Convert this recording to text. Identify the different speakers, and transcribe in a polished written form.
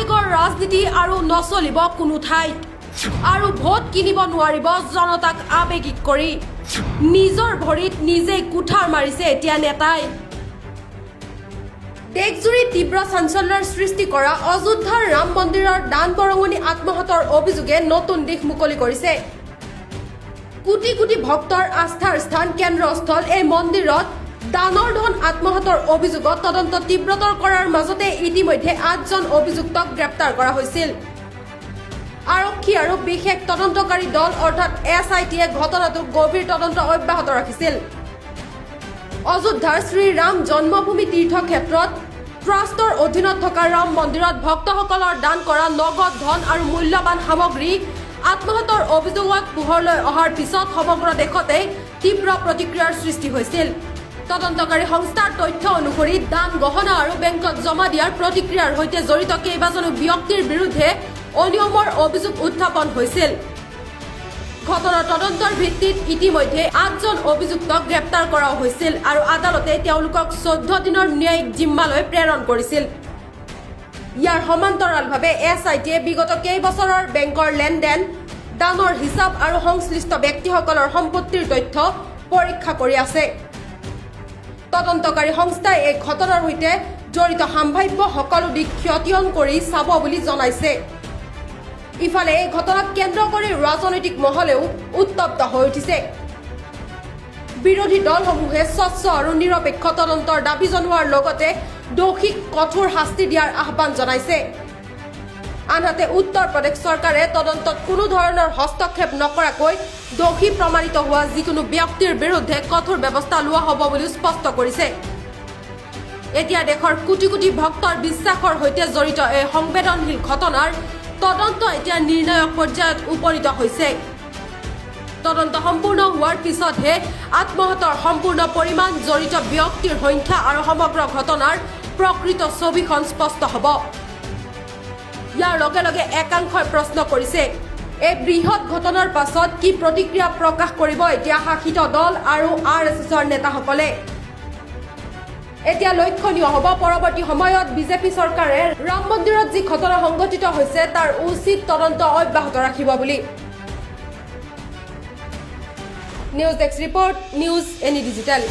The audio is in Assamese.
Speaker 1: আৱেগৰ ৰাজনীতি আৰু নচলিব কোনো ঠাইত আৰু ভোট কিনিব নোৱাৰিব জনতাক আৱেগিক কৰি নিজৰ ভৰিত নিজেই কুঠাৰ মাৰিছে এতিয়া নেতাই দেশজুৰি তীব্ৰ চাঞ্চল্যৰ সৃষ্টি কৰা অযোধ্যাৰ ৰাম মন্দিৰৰ দান বৰঙণি আত্মহতৰ অভিযোগে নতুন দিশ মুকলি কৰিছে কোটি কোটি ভক্তৰ আস্থাৰ স্থান কেন্দ্ৰস্থল এই মন্দিৰত দানৰ ধন আত্মহতৰ অভিযোগত তদন্ত তীব্ৰতৰ কৰাৰ মাজতে ইতিমধ্যে 8জন অভিযুক্তক গ্ৰেপ্তাৰ কৰা হৈছিল আৰক্ষী আৰু বিশেষ তদন্তকাৰী দল অৰ্থাৎ এছআইটিয়ে ঘটনাটোৰ গভীৰ তদন্ত অব্যাহত ৰাখিছিল অযোধ্যাৰ শ্ৰীৰাম জন্মভূমি তীৰ্থক্ষেত্ৰত ট্ৰাষ্টৰ অধীনত থকা ৰাম মন্দিৰত ভক্তসকলৰ দান কৰা নগদ ধন আৰু মূল্যৱান সামগ্ৰী আত্মহতৰ অভিযোগত পোহৰলৈ অহাৰ পিছত সমগ্ৰ দেশতে তীব্ৰ প্ৰতিক্ৰিয়াৰ সৃষ্টি হৈছিল তদন্তকাৰী সংস্থাৰ তথ্য অনুসৰি দান গহনা আৰু বেংকত জমা দিয়াৰ প্ৰতিক্ৰিয়াৰ সৈতে জড়িত কেইবাজনো ব্যক্তিৰ বিৰুদ্ধে অনিয়মৰ অভিযোগ উত্থাপন হৈছিল ঘটনাৰ তদন্তৰ ভিত্তিত ইতিমধ্যে 8জন অভিযুক্তক গ্ৰেপ্তাৰ কৰা হৈছিল আৰু আদালতে তেওঁলোকক 14 দিনৰ ন্যায়িক জিম্মালৈ প্ৰেৰণ কৰিছিল ইয়াৰ সমান্তৰালভাৱে এছআইটিয়ে বিগত কেইবছৰৰ বেংকৰ লেনদেন দানৰ হিচাপ আৰু সংশ্লিষ্ট ব্যক্তিসকলৰ সম্পত্তিৰ তথ্য পৰীক্ষা কৰি আছে তদন্তকাৰী সংস্থাই এই ঘটনাৰ সৈতে জড়িত সম্ভাৱ্য সকলো দিশ ক্ষতিয়ন কৰি চাব বুলি জনাইছে ইফালে এই ঘটনাক কেন্দ্ৰ কৰি ৰাজনৈতিক মহলেও উত্তপ্ত হৈ উঠিছে বিৰোধী দলসমূহে স্বচ্ছ আৰু নিৰপেক্ষ তদন্তৰ দাবী জনোৱাৰ লগতে দোষীক কঠোৰ শাস্তি দিয়াৰ আহ্বান জনাইছে আনহাতে উত্তৰ প্ৰদেশ চৰকাৰে তদন্তত কোনো ধৰণৰ হস্তক্ষেপ নকৰাকৈ দোষী প্ৰমাণিত হোৱা যিকোনো ব্যক্তিৰ বিৰুদ্ধে কঠোৰ ব্যৱস্থা লোৱা হ'ব বুলি স্পষ্ট কৰিছে এতিয়া দেশৰ কোটি কোটি ভক্তৰ বিশ্বাসৰ সৈতে জড়িত এই সংবেদনশীল ঘটনাৰ তদন্ত এতিয়া নিৰ্ণায়ক পৰ্যায়ত উপনীত হৈছে তদন্ত সম্পূৰ্ণ হোৱাৰ পিছতহে আত্মহতৰ সম্পূৰ্ণ পৰিমাণ জড়িত ব্যক্তিৰ সংখ্যা আৰু সমগ্ৰ ঘটনাৰ প্ৰকৃত ছবিখন স্পষ্ট হ'ব ইয়াৰ লগে লগে একাংশই প্ৰশ্ন কৰিছে এই বৃহৎ ঘটনাৰ পাছত কি প্ৰতিক্ৰিয়া প্ৰকাশ কৰিব এতিয়া শাসিত দল আৰু আৰএছএছৰ নেতাসকলে এতিয়া লক্ষণীয় হ'ব পৰৱৰ্তী সময়ত বিজেপি চৰকাৰে ৰাম মন্দিৰত যি ঘটনা সংঘটিত হৈছে তাৰ উচিত তদন্ত অব্যাহত ৰাখিব বুলি news desk report news any digital